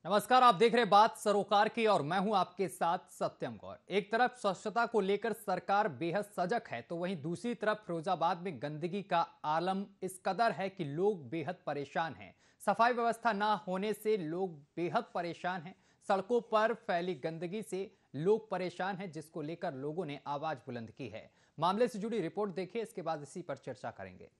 नमस्कार, आप देख रहे बात सरोकार की और मैं हूं आपके साथ सत्यम गौर। एक तरफ स्वच्छता को लेकर सरकार बेहद सजग है, तो वहीं दूसरी तरफ फिरोजाबाद में गंदगी का आलम इस कदर है कि लोग बेहद परेशान हैं। सफाई व्यवस्था ना होने से लोग बेहद परेशान हैं। सड़कों पर फैली गंदगी से लोग परेशान हैं, जिसको लेकर लोगों ने आवाज बुलंद की है। मामले से जुड़ी रिपोर्ट देखिए, इसके बाद इसी पर चर्चा करेंगे।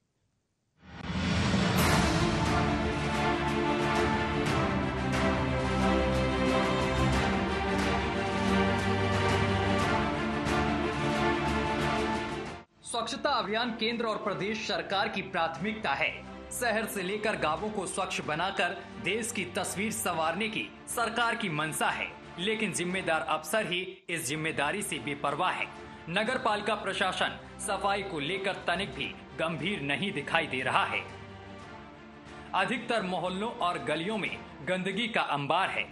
स्वच्छता अभियान केंद्र और प्रदेश सरकार की प्राथमिकता है। शहर से लेकर गांवों को स्वच्छ बनाकर देश की तस्वीर संवारने की सरकार की मंशा है, लेकिन जिम्मेदार अफसर ही इस जिम्मेदारी से बेपरवाह है। नगर पालिका प्रशासन सफाई को लेकर तनिक भी गंभीर नहीं दिखाई दे रहा है। अधिकतर मोहल्लों और गलियों में गंदगी का अंबार है।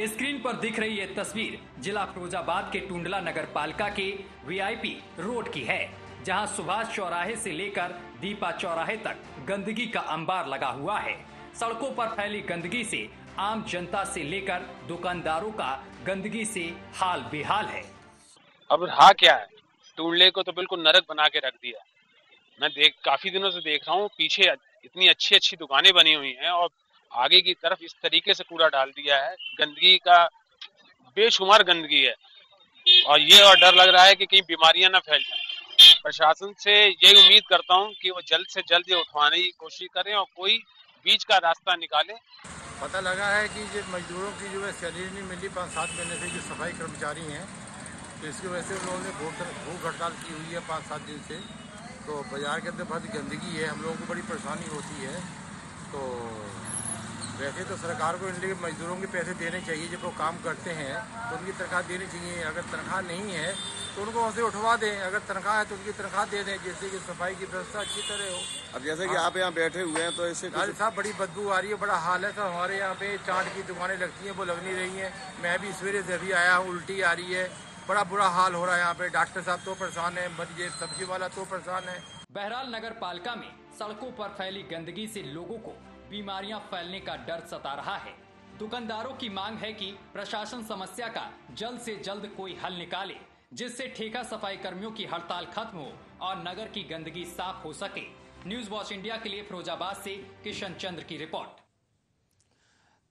स्क्रीन पर दिख रही ये तस्वीर जिला फिरोजाबाद के टुंडला नगर पालिका के वीआईपी रोड की है, जहां सुभाष चौराहे से लेकर दीपा चौराहे तक गंदगी का अंबार लगा हुआ है। सड़कों पर फैली गंदगी से आम जनता से लेकर दुकानदारों का गंदगी से हाल बेहाल है। अब रहा क्या है, टुंडले को तो बिल्कुल नरक बना के रख दिया। मैं काफी दिनों से देख रहा हूँ, पीछे इतनी अच्छी अच्छी दुकानें बनी हुई हैं और आगे की तरफ इस तरीके से कूड़ा डाल दिया है। गंदगी का बेशुमार गंदगी है और डर लग रहा है कि कहीं बीमारियां ना फैल जाए। प्रशासन से यही उम्मीद करता हूं कि वो जल्द से जल्द ये उठवाने की कोशिश करें और कोई बीच का रास्ता निकालें। पता लगा है कि जो मजदूरों की जो है सैलरी नहीं मिली 5-7 महीने से, जो सफाई कर्मचारी हैं, तो इसकी वजह से उन्होंने भूख हड़ताल की हुई है 5-7 दिन से। तो बाजार के अंदर बहुत गंदगी है, हम लोगों को बड़ी परेशानी होती है। तो वैसे तो सरकार को इनके मजदूरों के पैसे देने चाहिए, जब वो काम करते हैं तो उनकी तनख्वाह देनी चाहिए। अगर तनख्वाह नहीं है तो उनको वहाँ से उठवा दें, अगर तनख्वाह है तो उनकी तनख्वाह दे दें, जिससे कि सफाई की व्यवस्था अच्छी तरह हो। अब जैसे कि आप यहाँ बैठे हुए हैं तो इससे साहब बड़ी बदबू आ रही है, बड़ा हाल है। सब हमारे यहाँ पे चाट की दुकानें लगती हैं, वो लग नहीं रही हैं। मैं भी सवेरे से अभी आया हूँ, उल्टी आ रही है, बड़ा बुरा हाल हो रहा है यहाँ पे। डॉक्टर साहब तो परेशान है, मरीज सब्जी वाला तो परेशान है। बहरहाल नगर पालिका में सड़कों पर फैली गंदगी से लोगों को बीमारियां फैलने का डर सता रहा है। दुकानदारों की मांग है कि प्रशासन समस्या का जल्द से जल्द कोई हल निकाले, जिससे ठेका सफाई कर्मियों की हड़ताल खत्म हो और नगर की गंदगी साफ हो सके। न्यूज वॉच इंडिया के लिए फिरोजाबाद से किशन चंद्र की रिपोर्ट।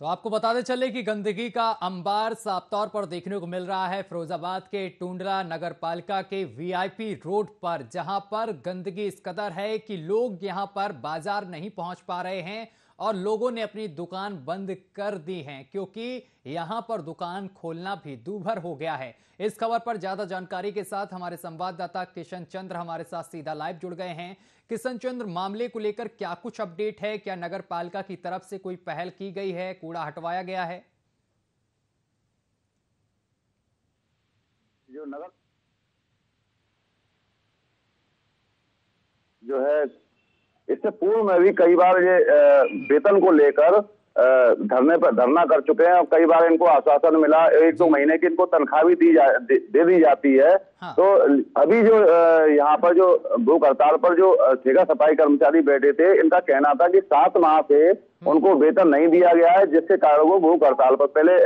तो आपको बताते चले कि गंदगी का अंबार साफ तौर पर देखने को मिल रहा है फिरोजाबाद के टुंडला नगर पालिका के वीआईपी रोड पर, जहां पर गंदगी इस कदर है कि लोग यहां पर बाजार नहीं पहुंच पा रहे हैं और लोगों ने अपनी दुकान बंद कर दी है, क्योंकि यहां पर दुकान खोलना भी दूभर हो गया है। इस खबर पर ज्यादा जानकारी के साथ हमारे संवाददाता किशन चंद्र हमारे साथ सीधा लाइव जुड़ गए हैं। किशन चंद्र, मामले को लेकर क्या कुछ अपडेट है? क्या नगर पालिका की तरफ से कोई पहल की गई है, कूड़ा हटवाया गया है? जो नगर जो है, इससे पूर्व में भी कई बार ये वेतन को लेकर धरना कर चुके हैं और कई बार इनको आश्वासन मिला 1-2 महीने की इनको तनख्वाह भी दे दी जाती है। हाँ। तो अभी जो यहाँ पर जो भूख हड़ताल पर जो ठेका सफाई कर्मचारी बैठे थे, इनका कहना था कि 7 माह से उनको वेतन नहीं दिया गया है, जिसके कारण वो भूख हड़ताल पर पहले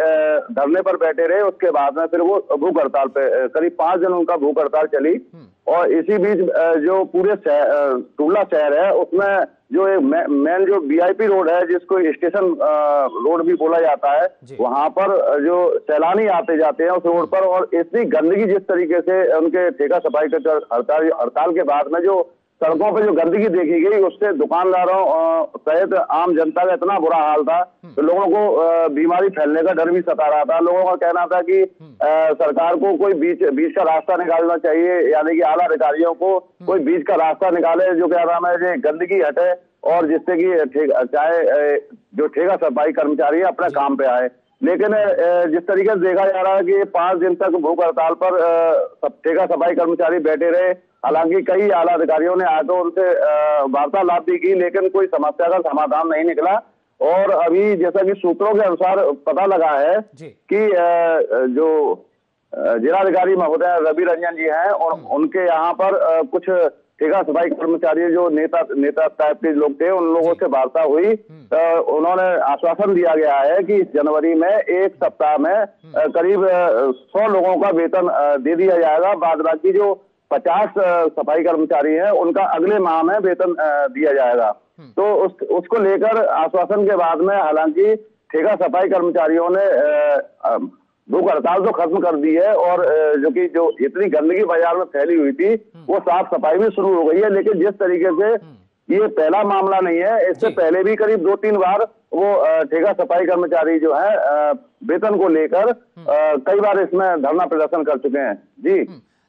धरने पर बैठे रहे, उसके बाद में फिर वो भूख हड़ताल पे करीब 5 दिन उनका भूख हड़ताल चली। और इसी बीच जो पूरे टुंडला शहर है उसमें जो एक मेन जो वीआईपी रोड है, जिसको स्टेशन रोड भी बोला जाता है, वहां पर जो सैलानी आते जाते हैं उस रोड पर, और इतनी गंदगी जिस तरीके से उनके ठेका सफाई के हड़ताल के बाद में जो सड़कों पे जो गंदगी देखी गई, उससे दुकानदारों सहित आम जनता का इतना बुरा हाल था, तो लोगों को बीमारी फैलने का डर भी सता रहा था। लोगों का कहना था कि सरकार को कोई बीच का रास्ता निकालना चाहिए, यानी कि आला अधिकारियों को कोई बीच का रास्ता निकाले, जो क्या नाम है, गंदगी हटे और जिससे कि चाहे जो ठेका सफाई कर्मचारी है अपने काम पे आए। लेकिन जिस तरीके से देखा जा रहा है कि 5 दिन तक भूख हड़ताल पर ठेका सफाई कर्मचारी बैठे रहे। हालांकि कई आला अधिकारियों ने आकर उनसे वार्तालाप भी की, लेकिन कोई समस्या का समाधान नहीं निकला। और अभी जैसा कि सूत्रों के अनुसार पता लगा है कि जो जिलाधिकारी महोदय रवि रंजन जी हैं और उनके यहाँ पर कुछ ठेका सफाई कर्मचारी जो नेता टाइप के लोग थे, उन लोगों से वार्ता हुई। उन्होंने आश्वासन दिया गया है कि जनवरी में एक सप्ताह में करीब 100 लोगों का वेतन दे दिया जाएगा। बाद बाकी जो 50 सफाई कर्मचारी हैं उनका अगले माह में वेतन दिया जाएगा। तो उसको लेकर आश्वासन के बाद में हालांकि ठेका सफाई कर्मचारियों ने भूख हड़ताल तो खत्म कर दी है और जो इतनी गंदगी बाजार में फैली हुई थी वो साफ सफाई भी शुरू हो गई है। लेकिन जिस तरीके से ये पहला मामला नहीं है, इससे पहले भी करीब 2-3 बार वो ठेका सफाई कर्मचारी जो है वेतन को लेकर कई बार इसमें धरना प्रदर्शन कर चुके हैं। जी,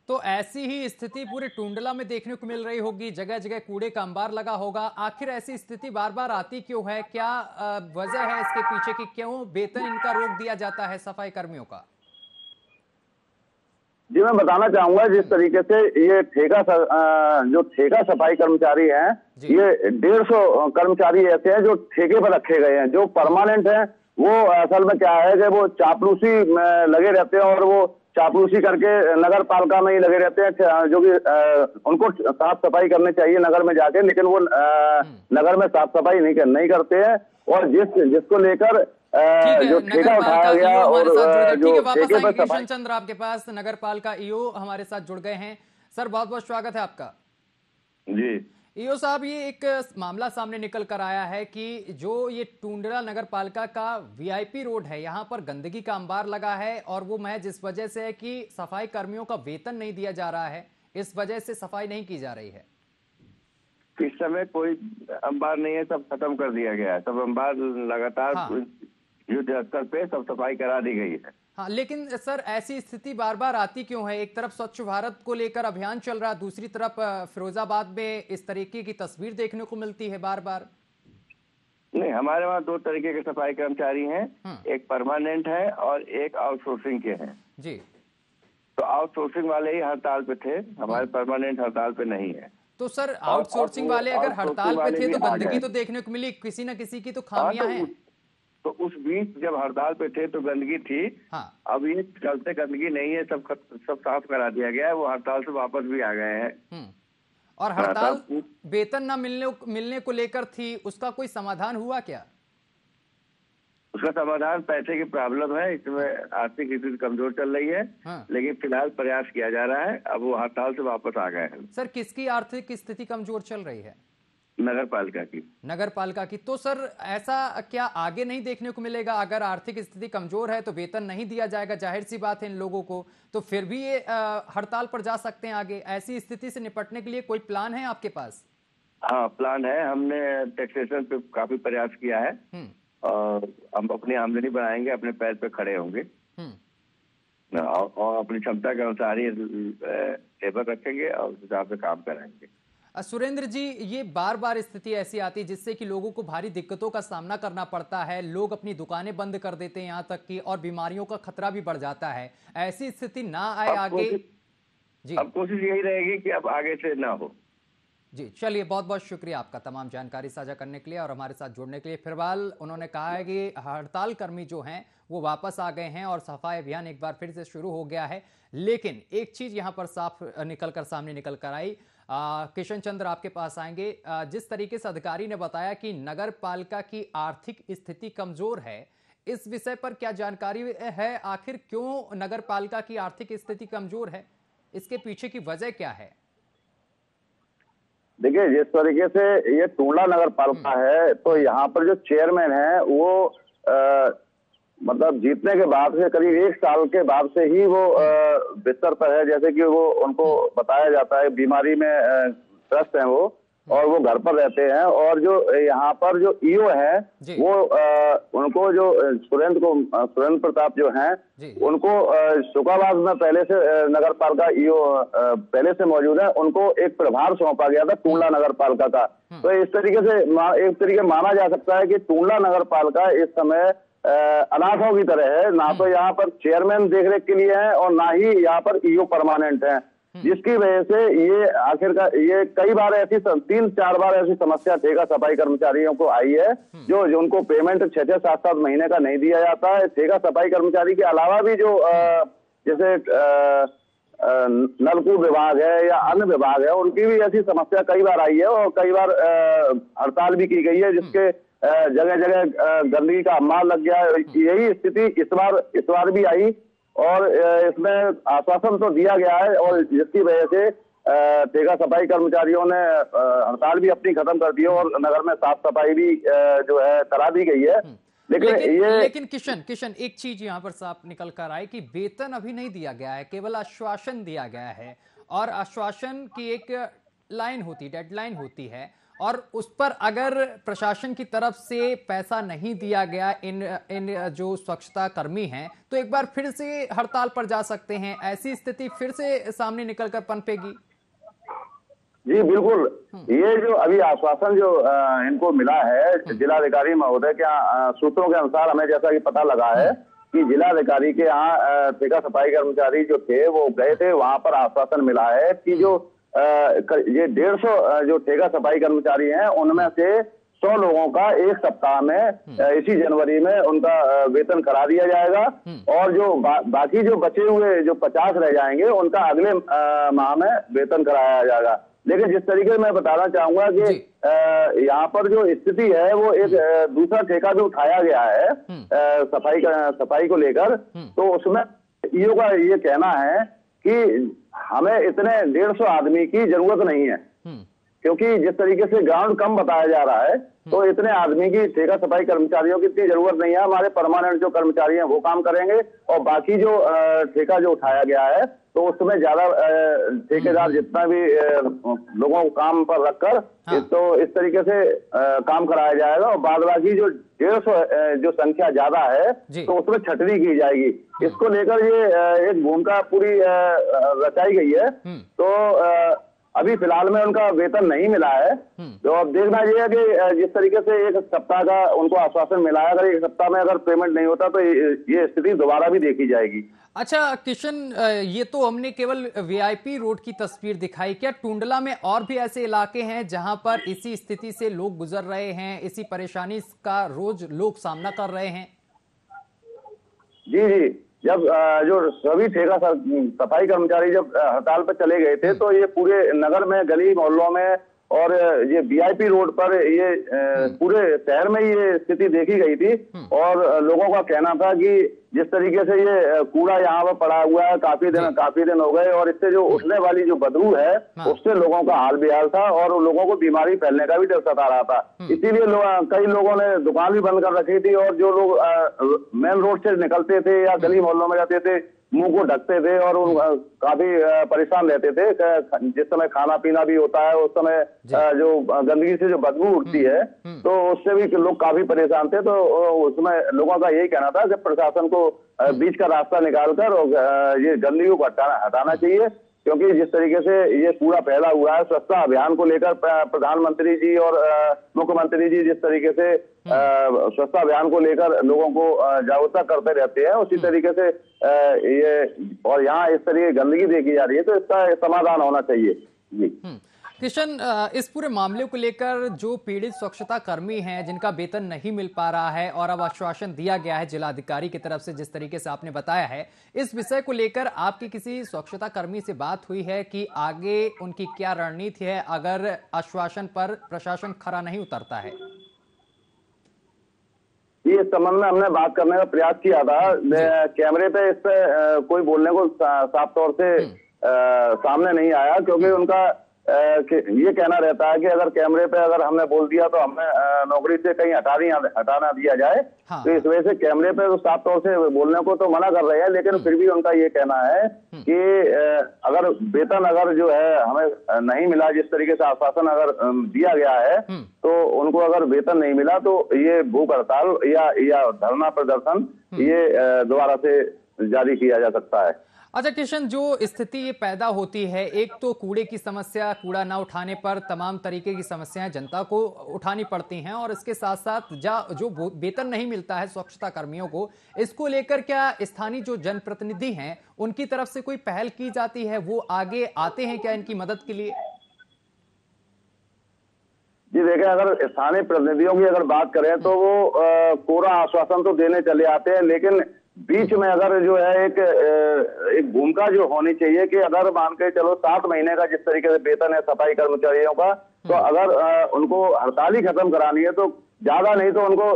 तो ऐसी ही स्थिति पूरे टुंडला में देखने को मिल रही होगी, जगह जगह कूड़े का अंबार लगा होगा। आखिर ऐसी स्थिति बार बार आती क्यों है? क्या वजह है इसके पीछे की? क्यों वेतन इनका रोक दिया जाता है सफाई कर्मियों का? जी, मैं बताना चाहूंगा जिस तरीके से ये जो ठेका सफाई कर्मचारी हैं, ये 150 कर्मचारी ऐसे हैं जो ठेके पर रखे गए हैं। जो परमानेंट हैं वो असल में क्या है कि वो चापलूसी में लगे रहते हैं और वो चापलूसी करके नगर पालिका में ही लगे रहते हैं, जो कि उनको साफ सफाई करनी चाहिए नगर में जाके, लेकिन वो नगर में साफ सफाई नहीं करते हैं। और जिसको लेकर जो ठेका उठाया गया और जो ठेके पर किशन चंद्र आपके पास नगर पालिका ईओ हमारे साथ जुड़ गए हैं। सर, बहुत बहुत स्वागत है आपका। जी ईओ साहब, ये एक मामला सामने निकल कर आया है कि जो ये टुंडला नगर पालिका का वीआईपी रोड है, यहाँ पर गंदगी का अंबार लगा है और वो महज इस वजह से है कि सफाई कर्मियों का वेतन नहीं दिया जा रहा है, इस वजह से सफाई नहीं की जा रही है। इस समय कोई अंबार नहीं है, सब खत्म कर दिया गया है। सब अंबार लगातार युद्ध स्तर पे सब सफाई करा दी गई है। हाँ, लेकिन सर ऐसी स्थिति बार बार आती क्यों है? एक तरफ स्वच्छ भारत को लेकर अभियान चल रहा है, दूसरी तरफ फिरोजाबाद में इस तरीके की तस्वीर देखने को मिलती है बार बार। नहीं, हमारे वहाँ 2 तरीके के सफाई कर्मचारी हैं, एक परमानेंट है और एक आउटसोर्सिंग के हैं। जी, तो आउटसोर्सिंग वाले ही हड़ताल पे थे, हमारे परमानेंट हड़ताल पे नहीं है। तो सर आउटसोर्सिंग वाले अगर हड़ताल पे थे तो गंदगी तो देखने को मिली, किसी न किसी की तो खामियां हैं। तो उस बीच जब हड़ताल पे थे तो गंदगी थी। हाँ। अब ये चलते गंदगी नहीं है, सब साफ करा दिया गया है। वो हड़ताल से वापस भी आ गए हैं। और हड़ताल वेतन न मिलने को लेकर थी, उसका कोई समाधान हुआ क्या? उसका समाधान पैसे की प्रॉब्लम है, इसमें आर्थिक स्थिति कमजोर चल रही है। लेकिन फिलहाल प्रयास किया जा रहा है। अब वो हड़ताल से वापस आ गए हैं। सर, किसकी आर्थिक स्थिति कमजोर चल रही है? नगर पालिका की। नगर पालिका की। तो सर ऐसा क्या आगे नहीं देखने को मिलेगा? अगर आर्थिक स्थिति कमजोर है तो वेतन नहीं दिया जाएगा, जाहिर सी बात है इन लोगों को, तो फिर भी ये हड़ताल पर जा सकते हैं आगे। ऐसी स्थिति से निपटने के लिए कोई प्लान है आपके पास? हाँ, प्लान है। हमने टैक्सेशन पे काफी प्रयास किया है और हम अपनी आमदनी बढ़ाएंगे, अपने पैर पे खड़े होंगे और अपनी क्षमता के अनुसार ही लेबर रखेंगे और उस हिसाब से काम कराएंगे। सुरेंद्र जी, ये बार बार स्थिति ऐसी आती है जिससे कि लोगों को भारी दिक्कतों का सामना करना पड़ता है, लोग अपनी दुकानें बंद कर देते हैं यहाँ तक कि, और बीमारियों का खतरा भी बढ़ जाता है। ऐसी स्थिति ना आए आगे। जी, अब कोशिश यही रहेगी कि अब आगे से ना हो। जी, चलिए, बहुत बहुत शुक्रिया आपका तमाम जानकारी साझा करने के लिए और हमारे साथ जुड़ने के लिए। फिलहाल उन्होंने कहा है कि हड़ताल कर्मी जो हैं वो वापस आ गए हैं और सफाई अभियान एक बार फिर से शुरू हो गया है। लेकिन एक चीज यहाँ पर साफ सामने निकल कर आई। किशन चंद्र, आपके पास आएंगे। जिस तरीके से अधिकारी ने बताया कि नगर पालिका की आर्थिक स्थिति कमजोर है, इस विषय पर क्या जानकारी है? आखिर क्यों नगर पालिका की आर्थिक स्थिति कमजोर है? इसके पीछे की वजह क्या है? देखिए, जिस तरीके से ये टुंडला नगर पालिका है, तो यहाँ पर जो चेयरमैन है वो मतलब जीतने के बाद से करीब 1 साल के बाद से ही वो बिस्तर पर है। जैसे कि वो उनको बताया जाता है बीमारी में त्रस्त हैं वो, और वो घर पर रहते हैं। और जो यहाँ पर जो ईओ है वो उनको जो सुरेंद्र प्रताप जो हैं, उनको शुकाबाद में पहले से नगर पालिका ईओ पहले से मौजूद है, उनको एक प्रभार सौंपा गया था टुंडला नगर पालिका का। तो इस तरीके से एक तरीके माना जा सकता है कि टुंडला नगर पालिका इस समय अनाथों की तरह है। ना तो यहाँ पर चेयरमैन देखरेख के लिए है और ना ही यहाँ पर ईओ परमानेंट है, जिसकी वजह से ये आखिरकार ये कई बार ऐसी 3-4 बार ऐसी समस्या ठेका सफाई कर्मचारियों को आई है जो उनको पेमेंट 6-6, 7-7 महीने का नहीं दिया जाता है। ठेका सफाई कर्मचारी के अलावा भी जो जैसे नलकूप विभाग है या अन्य विभाग है, उनकी भी ऐसी समस्या कई बार आई है और कई बार हड़ताल भी की गई है, जिसके जगह जगह गंदगी का अम्मार लग गया। यही स्थिति इस बार भी आई और इसमें आश्वासन तो दिया गया है और जिसकी वजह से ठेका सफाई कर्मचारियों ने हड़ताल भी अपनी खत्म कर दी है और नगर में साफ सफाई भी जो है करा दी गई है। लेकिन किशन एक चीज यहाँ पर साफ निकल कर आए कि वेतन अभी नहीं दिया गया है, केवल आश्वासन दिया गया है और आश्वासन की एक लाइन होती, डेडलाइन होती है और उस पर अगर प्रशासन की तरफ से पैसा नहीं दिया गया इन जो स्वच्छता कर्मी हैं तो एक बार फिर से हड़ताल पर जा सकते हैं। ऐसी स्थिति फिर से सामने निकलकर पनपेगी। जी बिल्कुल, ये जो अभी आश्वासन जो इनको मिला है जिलाधिकारी महोदय के सूत्रों के अनुसार हमें जैसा कि पता लगा है कि जिलाधिकारी के यहाँ ठेका सफाई कर्मचारी जो थे वो गए थे, वहां पर आश्वासन मिला है कि जो ये 150 जो ठेका सफाई कर्मचारी हैं उनमें से 100 लोगों का एक सप्ताह में इसी जनवरी में उनका वेतन करा दिया जाएगा और जो बाकी जो बचे हुए जो 50 रह जाएंगे उनका अगले माह में वेतन कराया जाएगा। लेकिन जिस तरीके से मैं बताना चाहूंगा कि यहाँ पर जो स्थिति है वो एक दूसरा ठेका भी उठाया गया है सफाई को लेकर, तो उसमें ईओ का ये कहना है कि हमें इतने 150 आदमी की जरूरत नहीं है, क्योंकि जिस तरीके से ग्राउंड कम बताया जा रहा है तो इतने आदमी की ठेका सफाई कर्मचारियों की इतनी जरूरत नहीं है। हमारे परमानेंट जो कर्मचारी हैं वो काम करेंगे और बाकी जो ठेका जो उठाया गया है तो उसमें ज्यादा ठेकेदार जितना भी लोगों को काम पर रखकर तो इस तरीके से काम कराया जाएगा और बाद बाकी जो 150 जो संख्या ज्यादा है तो उसमें छटनी की जाएगी। इसको लेकर ये एक भूमिका पूरी रचाई गई है। तो अभी फिलहाल में उनका वेतन नहीं मिला है, तो अब देखना ये है कि जिस तरीके से एक सप्ताह का उनको आश्वासन मिला है, अगर एक सप्ताह में अगर पेमेंट नहीं होता तो ये स्थिति दोबारा भी देखी जाएगी। अच्छा किशन, ये तो हमने केवल वीआईपी रोड की तस्वीर दिखाई, क्या टुंडला में और भी ऐसे इलाके हैं जहां पर इसी स्थिति से लोग गुजर रहे हैं, इसी परेशानी का रोज लोग सामना कर रहे हैं? जी, जब जो सभी ठेका सफाई कर्मचारी जब हड़ताल पर चले गए थे तो ये पूरे नगर में गली मोहल्लों में और ये वीआईपी रोड पर ये पूरे शहर में ये स्थिति देखी गई थी और लोगों का कहना था कि जिस तरीके से ये कूड़ा यहाँ पर पड़ा हुआ है काफी दिन हो गए और इससे जो उठने वाली जो बदबू है उससे लोगों का हाल बेहाल था और लोगों को बीमारी फैलने का भी डर सता रहा था। इसीलिए कई लोगों ने दुकान भी बंद कर रखी थी और जो लोग मेन रोड से निकलते थे या गली मोहल्लों में जाते थे मुंह को ढकते थे और काफी परेशान रहते थे। जिस समय खाना पीना भी होता है उस समय जो गंदगी से जो बदबू उठती है तो उससे भी लोग काफी परेशान थे। तो उसमें लोगों का यही कहना था कि प्रशासन को बीच का रास्ता निकालकर ये गंदगी को हटाना चाहिए, क्योंकि जिस तरीके से ये पूरा फैला हुआ है स्वच्छता अभियान को लेकर प्रधानमंत्री जी और मुख्यमंत्री जी जिस तरीके से स्वच्छता अभियान को लेकर लोगों को जागरूकता करते रहते हैं, उसी तरीके से ये और यहाँ इस तरीके गंदगी देखी जा रही है तो इसका समाधान होना चाहिए। जी किशन, इस पूरे मामले को लेकर जो पीड़ित स्वच्छता कर्मी हैं जिनका वेतन नहीं मिल पा रहा है और अब आश्वासन दिया गया है जिलाधिकारी की तरफ से, जिस तरीके से आपने बताया है, इस विषय को लेकर आपकी किसी स्वच्छता कर्मी से बात हुई है कि आगे उनकी क्या रणनीति है अगर आश्वासन पर प्रशासन खरा नहीं उतरता है? इस संबंध में हमने बात करने का प्रयास किया था। कैमरे पे इस पे कोई बोलने को साफ तौर से सामने नहीं आया, क्योंकि उनका ये कहना रहता है कि अगर कैमरे पे अगर हमने बोल दिया तो हमें नौकरी से कहीं हटाना दिया जाए। हाँ। तो इस वजह से कैमरे पे तो साफ तौर से बोलने को तो मना कर रहे हैं, लेकिन फिर भी उनका ये कहना है कि अगर वेतन अगर जो है हमें नहीं मिला, जिस तरीके से आश्वासन अगर दिया गया है तो उनको अगर वेतन नहीं मिला तो ये भूख हड़ताल या धरना प्रदर्शन ये दोबारा से जारी किया जा सकता है। अच्छा किशन, जो स्थिति ये पैदा होती है, एक तो कूड़े की समस्या, कूड़ा ना उठाने पर तमाम तरीके की समस्याएं जनता को उठानी पड़ती हैं और इसके साथ साथ जो वेतन नहीं मिलता है स्वच्छता कर्मियों को, इसको लेकर क्या स्थानीय जो जनप्रतिनिधि हैं उनकी तरफ से कोई पहल की जाती है? वो आगे आते हैं क्या इनकी मदद के लिए? जी देखें, अगर स्थानीय प्रतिनिधियों की अगर बात करें तो वो कोरा आश्वासन तो देने चले आते हैं, लेकिन बीच में अगर जो है एक भूमिका जो होनी चाहिए कि अगर मान के चलो 7 महीने का जिस तरीके से वेतन है सफाई कर्मचारियों का, तो अगर उनको हड़ताल ही खत्म करानी है तो ज्यादा नहीं तो उनको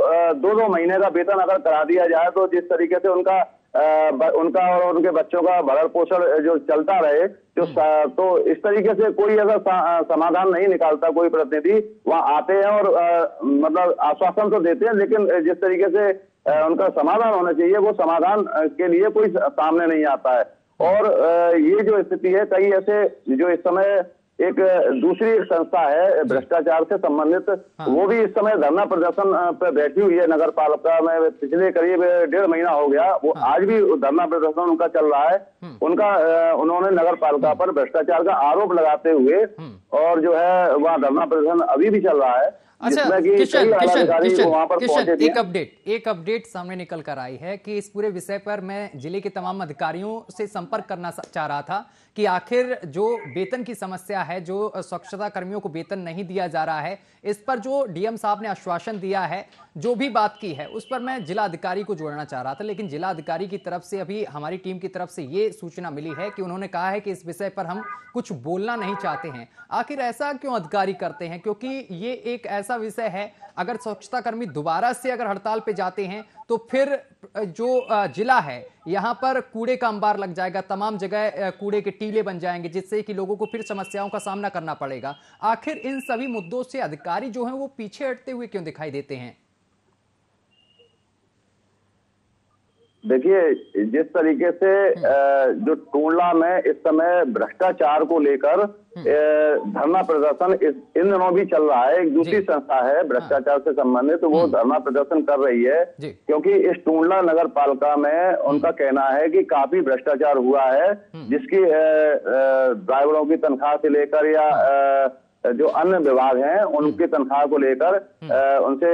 2-2 महीने का वेतन अगर करा दिया जाए तो जिस तरीके से उनका और उनके बच्चों का भरण पोषण जो चलता रहे, तो इस तरीके से कोई अगर समाधान नहीं निकालता कोई प्रतिनिधि वहां आते हैं और मतलब आश्वासन तो देते हैं, लेकिन जिस तरीके से उनका समाधान होना चाहिए वो समाधान के लिए कोई सामने नहीं आता है। और ये जो स्थिति है, कई ऐसे जो इस समय एक दूसरी एक संस्था है भ्रष्टाचार से संबंधित, वो भी इस समय धरना प्रदर्शन पर बैठी हुई है नगर पालिका में। पिछले करीब 1.5 महीना हो गया, वो आज भी धरना प्रदर्शन उनका चल रहा है। उन्होंने नगर पालिका पर भ्रष्टाचार का आरोप लगाते हुए और जो है वहाँ धरना प्रदर्शन अभी भी चल रहा है। अच्छा किशन, एक अपडेट सामने निकल कर आई है कि इस पूरे विषय पर मैं जिले के तमाम अधिकारियों से संपर्क करना चाह रहा था कि आखिर जो वेतन की समस्या है, जो स्वच्छता कर्मियों को वेतन नहीं दिया जा रहा है, इस पर जो डीएम साहब ने आश्वासन दिया है, जो भी बात की है, उस पर मैं जिला अधिकारी को जोड़ना चाह रहा था। लेकिन जिला अधिकारी की तरफ से अभी हमारी टीम की तरफ से ये सूचना मिली है कि उन्होंने कहा है कि इस विषय पर हम कुछ बोलना नहीं चाहते हैं। आखिर ऐसा क्यों अधिकारी करते हैं? क्योंकि ये एक ऐसा विषय है, अगर स्वच्छता कर्मी दोबारा से अगर हड़ताल पे जाते हैं तो फिर जो जिला है यहाँ पर कूड़े का अंबार लग जाएगा, तमाम जगह कूड़े के टीले बन जाएंगे, जिससे कि लोगों को फिर समस्याओं का सामना करना पड़ेगा। आखिर इन सभी मुद्दों से अधिकारी जो हैं वो पीछे हटते हुए क्यों दिखाई देते हैं? देखिए, जिस तरीके से जो टूंडला में इस समय भ्रष्टाचार को लेकर धरना प्रदर्शन इन दिनों भी चल रहा है। एक दूसरी संस्था है भ्रष्टाचार से संबंधित, तो वो धरना प्रदर्शन कर रही है क्योंकि इस टूंडला नगर पालिका में उनका कहना है कि काफी भ्रष्टाचार हुआ है, जिसकी ड्राइवरों की तनख्वाह से लेकर या जो अन्य विभाग हैं उनकी तनख्वाह को लेकर उनसे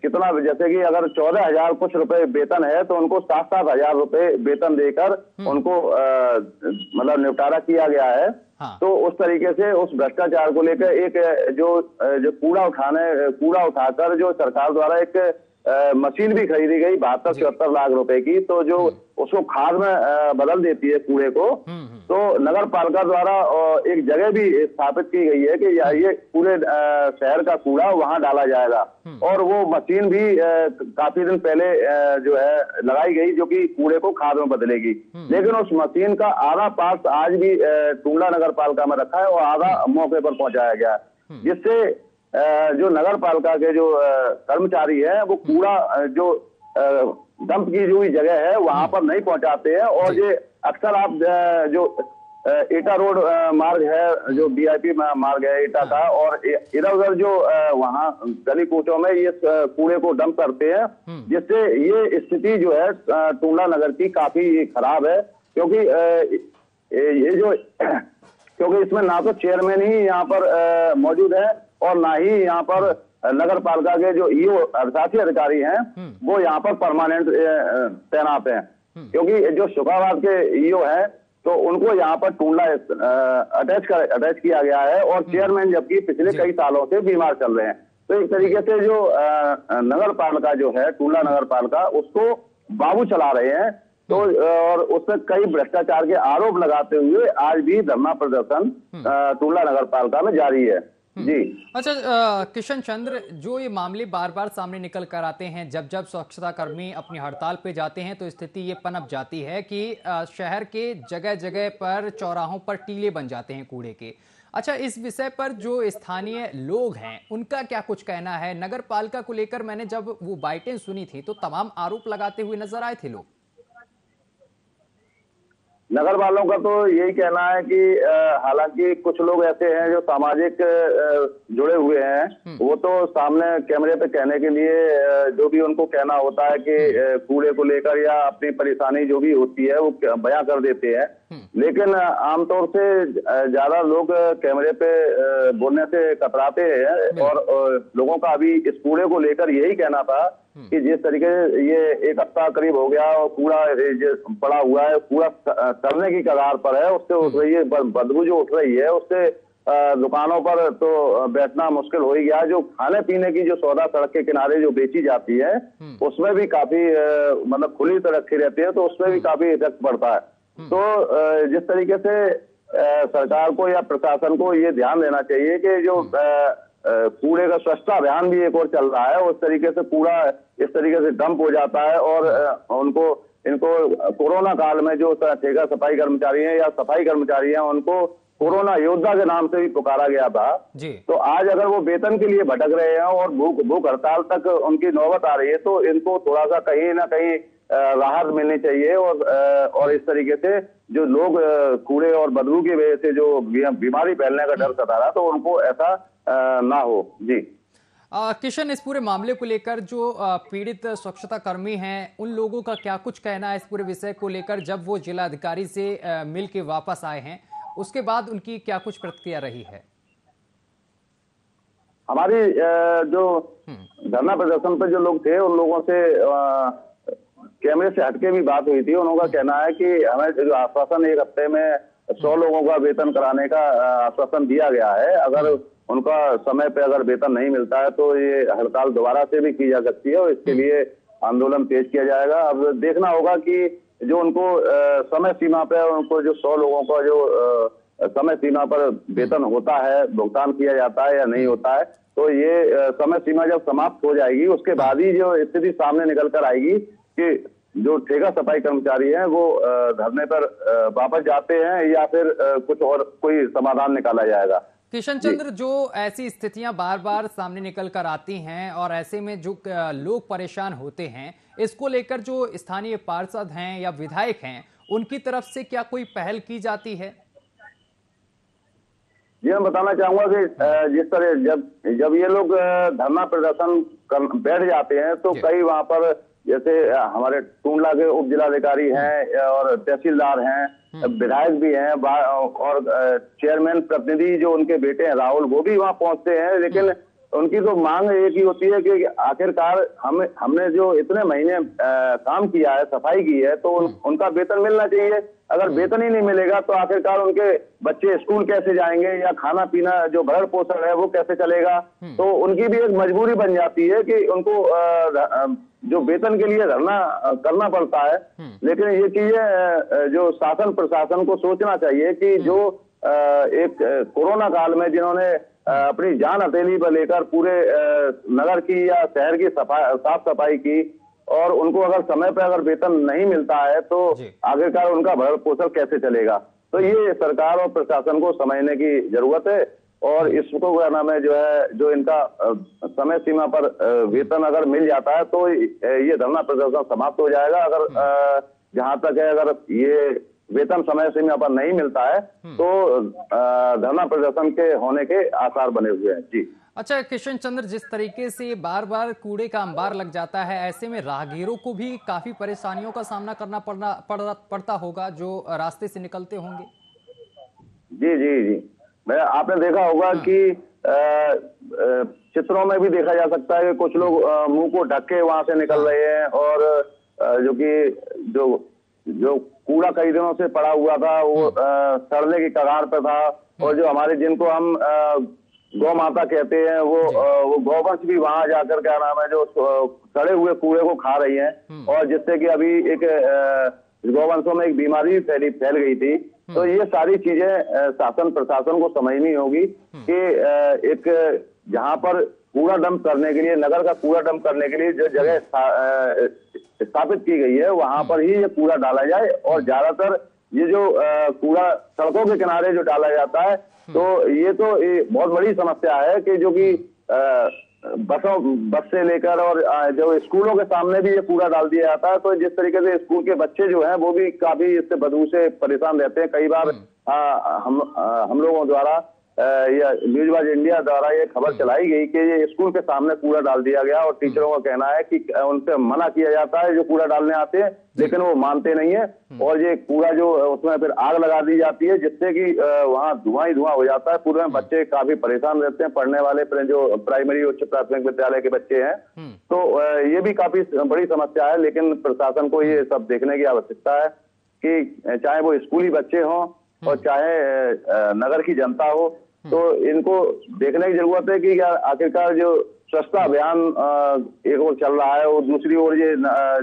कितना, जैसे कि अगर 14,000 कुछ रुपए वेतन है तो उनको 7-7 हजार रुपए वेतन देकर उनको मतलब निपटारा किया गया है। तो उस तरीके से उस भ्रष्टाचार को लेकर एक जो कूड़ा उठाकर जो सरकार द्वारा एक मशीन भी खरीदी गई 72-74 लाख रुपए की, तो जो उसको खाद में बदल देती है कूड़े को, तो नगर पालिका द्वारा एक जगह भी स्थापित की गई है कि ये पूरे शहर का कूड़ा वहां डाला जाएगा। और वो मशीन भी काफी दिन पहले जो है लगाई गई जो कि कूड़े को खाद में बदलेगी, लेकिन उस मशीन का आधा पार्ट आज भी टूंडला नगर पालिका में रखा है और आधा मौके पर पहुंचाया गया है, जिससे जो नगर पालिका के जो कर्मचारी है वो कूड़ा जो डंप की जो जगह है वहां पर नहीं पहुंचाते हैं। और ये अक्सर आप जो एटा रोड मार्ग है, जो वीआईपी मार्ग है एटा का, और इधर उधर जो वहां गली कूचों में ये कूड़े को डंप करते हैं, जिससे ये स्थिति जो है टूंडला नगर की काफी खराब है। क्योंकि ये जो क्योंकि इसमें ना तो चेयरमैन ही यहाँ पर मौजूद है और ना ही यहाँ पर नगर पालिका के जो ईओ अर्थार्थी अधिकारी हैं वो यहाँ पर परमानेंट तैनात हैं। क्योंकि जो शुक्राबाद के ईओ हैं तो उनको यहाँ पर टूंडला अटैच किया गया है और चेयरमैन जबकि पिछले कई सालों से बीमार चल रहे हैं। तो एक तरीके से जो नगर पालिका जो है टूंडला नगर पालिका उसको बाबू चला रहे हैं। तो और उसमें कई भ्रष्टाचार के आरोप लगाते हुए आज भी धरना प्रदर्शन टूंडला नगर पालिका में जारी है। जी अच्छा किशन चंद्र, जो ये मामले बार बार सामने निकल कर आते हैं, जब जब स्वच्छता कर्मी अपनी हड़ताल पे जाते हैं तो स्थिति ये पनप जाती है कि शहर के जगह जगह पर चौराहों पर टीले बन जाते हैं कूड़े के। अच्छा, इस विषय पर जो स्थानीय लोग हैं उनका क्या कुछ कहना है? नगर पालिका को लेकर मैंने जब वो बाइटें सुनी थी तो तमाम आरोप लगाते हुए नजर आए थे लोग। नगर वालों का तो यही कहना है कि हालांकि कुछ लोग ऐसे हैं जो सामाजिक जुड़े हुए हैं, वो तो सामने कैमरे पे कहने के लिए जो भी उनको कहना होता है कि कूड़े को लेकर या अपनी परेशानी जो भी होती है वो बयां कर देते हैं। लेकिन आमतौर से ज्यादा लोग कैमरे पे बोलने से कतराते हैं और लोगों का अभी इस कूड़े को लेकर यही कहना था कि जिस तरीके से ये एक हफ्ता करीब हो गया और कूड़ा पड़ा हुआ है, कूड़ा करने की कगार पर है, उससे उठ रही है बदबू जो उठ रही है उससे दुकानों पर तो बैठना मुश्किल हो ही गया। जो खाने पीने की जो सौदा सड़क के किनारे जो बेची जाती है उसमें भी काफी मतलब खुली तो रखी रहती है, तो उसमें भी काफी इफेक्ट पड़ता है। तो जिस तरीके से सरकार को या प्रशासन को ये ध्यान देना चाहिए कि जो कूड़े का स्वच्छता अभियान भी एक और चल रहा है, उस तरीके से कूड़ा इस तरीके से डंप हो जाता है और इनको कोरोना काल में जो ठेका सफाई कर्मचारी हैं या सफाई कर्मचारी हैं उनको कोरोना योद्धा के नाम से भी पुकारा गया था जी। तो आज अगर वो वेतन के लिए भटक रहे हैं और भूख हड़ताल तक उनकी नौबत आ रही है, तो इनको थोड़ा सा कहीं ना कहीं राहत मिलनी चाहिए और इस तरीके से जो लोग कूड़े और बदबू की वजह से जो बीमारी फैलने का डर सता रहा, तो उनको ऐसा ना हो। जी किशन, इस पूरे मामले को लेकर जो पीड़ित स्वच्छता कर्मी हैं उन लोगों का क्या कुछ कहना है इस पूरे विषय को लेकर? जब वो जिलाधिकारी से मिल के वापस आए हैं उसके बाद उनकी क्या कुछ प्रतिक्रिया रही है? हमारी जो धरना प्रदर्शन पर जो लोग थे उन लोगों से कैमरे से हटके भी बात हुई थी। उनका कहना है कि हमें जो आश्वासन 1 हफ्ते में 100 लोगों का वेतन कराने का आश्वासन दिया गया है, अगर उनका समय पे अगर वेतन नहीं मिलता है तो ये हड़ताल दोबारा से भी की जा सकती है और इसके लिए आंदोलन तेज किया जाएगा। अब देखना होगा कि जो उनको समय सीमा पे उनको जो 100 लोगों का जो समय सीमा पर वेतन होता है, भुगतान किया जाता है या नहीं होता है, तो ये समय सीमा जब समाप्त हो जाएगी उसके बाद ही जो स्थिति सामने निकल कर आएगी कि जो ठेका सफाई कर्मचारी हैं वो धरने पर वापस जाते हैं या फिर कुछ और कोई समाधान निकाला जाएगा। किशन चंद्र, जो ऐसी स्थितियां बार बार सामने निकल कर आती हैं और ऐसे में जो लोग परेशान होते हैं, इसको लेकर जो स्थानीय पार्षद हैं या विधायक हैं उनकी तरफ से क्या कोई पहल की जाती है? जी मैं बताना चाहूंगा कि जिस तरह जब ये लोग धरना प्रदर्शन बैठ जाते हैं तो कई वहां पर जैसे हमारे टूंडला के उप जिलाधिकारी हैं और तहसीलदार हैं, विधायक भी हैं और चेयरमैन प्रतिनिधि जो उनके बेटे हैं राहुल, वो भी वहां पहुंचते हैं। लेकिन उनकी तो मांग एक ही होती है कि आखिरकार हमने जो इतने महीने काम किया है, सफाई की है, तो उनका वेतन मिलना चाहिए। अगर वेतन ही नहीं मिलेगा तो आखिरकार उनके बच्चे स्कूल कैसे जाएंगे या खाना पीना जो भरण पोषण है वो कैसे चलेगा। तो उनकी भी एक मजबूरी बन जाती है कि उनको जो वेतन के लिए धरना करना पड़ता है। लेकिन ये चीजें जो शासन प्रशासन को सोचना चाहिए कि जो एक कोरोना काल में जिन्होंने अपनी जान हथेली पर लेकर पूरे नगर की या शहर की साफ सफाई की और उनको अगर समय पर अगर वेतन नहीं मिलता है तो आखिरकार उनका भरण पोषण कैसे चलेगा। तो ये सरकार और प्रशासन को समझने की जरूरत है और इसको क्या नाम है जो इनका समय सीमा पर वेतन अगर मिल जाता है तो ये धरना प्रदर्शन समाप्त हो जाएगा। अगर जहां तक है अगर ये वेतन समय सीमा पर नहीं मिलता है तो धरना प्रदर्शन के होने के आसार बने हुए हैं। जी अच्छा किशन चंद्र, जिस तरीके से बार बार कूड़े का अंबार लग जाता है, ऐसे में राहगीरों को भी काफी परेशानियों का सामना करना पड़ता होगा जो रास्ते से निकलते होंगे। जी जी जी आपने देखा होगा कि चित्रों में भी देखा जा सकता है कि कुछ लोग मुंह को ढक के वहां से निकल रहे हैं और जो कूड़ा कई दिनों से पड़ा हुआ था वो सड़ने की कगार पर था और जो हमारे जिनको हम गौ माता कहते हैं वो गौवंश भी वहां जाकर क्या नाम है जो सड़े हुए कूड़े को खा रही हैं और जिससे कि अभी एक गौवंशों में एक बीमारी फैल गई थी। तो ये सारी चीजें शासन प्रशासन को समझनी होगी कि एक जहां पर कूड़ा डंप करने के लिए, नगर का कूड़ा डंप करने के लिए जो जगह स्थापित की गई है वहां पर ही ये कूड़ा डाला जाए और ज्यादातर ये जो कूड़ा सड़कों के किनारे जो डाला जाता है तो ये तो बहुत बड़ी समस्या है कि जो कि बस से लेकर और जो स्कूलों के सामने भी ये कूड़ा डाल दिया जाता है। तो जिस तरीके से स्कूल के बच्चे जो हैं वो भी काफी इससे बदबू से परेशान रहते हैं। कई बार हम लोगों द्वारा या न्यूज़ इंडिया द्वारा ये खबर चलाई गई कि ये स्कूल के सामने कूड़ा डाल दिया गया और टीचरों का कहना है कि उनसे मना किया जाता है जो कूड़ा डालने आते हैं, लेकिन वो मानते नहीं है और ये कूड़ा जो उसमें फिर आग लगा दी जाती है जिससे कि वहाँ धुआं ही धुआं हो जाता है। पूरे में बच्चे काफी परेशान रहते हैं, पढ़ने वाले जो प्राइमरी उच्च प्राथमिक विद्यालय के बच्चे हैं। तो ये भी काफी बड़ी समस्या है, लेकिन प्रशासन को ये सब देखने की आवश्यकता है कि चाहे वो स्कूली बच्चे हों और चाहे नगर की जनता हो, तो इनको देखने की जरूरत है कि क्या आखिरकार जो स्वच्छता अभियान एक ओर चल रहा है और दूसरी ओर ये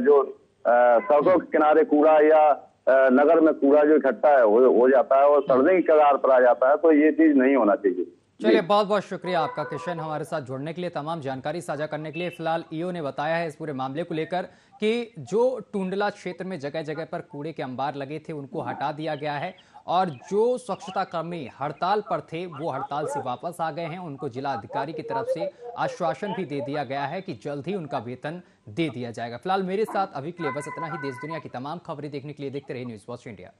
जो सड़कों के किनारे कूड़ा या नगर में कूड़ा जो इकट्ठा हो जाता है और सड़ने की कगार पर आ जाता है, तो ये चीज नहीं होना चाहिए। चलिए, बहुत बहुत शुक्रिया आपका किशन, हमारे साथ जुड़ने के लिए, तमाम जानकारी साझा करने के लिए। फिलहाल ईओ ने बताया है इस पूरे मामले को लेकर कि जो टुंडला क्षेत्र में जगह जगह पर कूड़े के अंबार लगे थे उनको हटा दिया गया है और जो स्वच्छता कर्मी हड़ताल पर थे वो हड़ताल से वापस आ गए हैं। उनको जिला अधिकारी की तरफ से आश्वासन भी दे दिया गया है कि जल्द ही उनका वेतन दे दिया जाएगा। फिलहाल मेरे साथ अभी के लिए बस इतना ही। देश दुनिया की तमाम खबरें देखने के लिए देखते रहिए न्यूज़ वॉच इंडिया।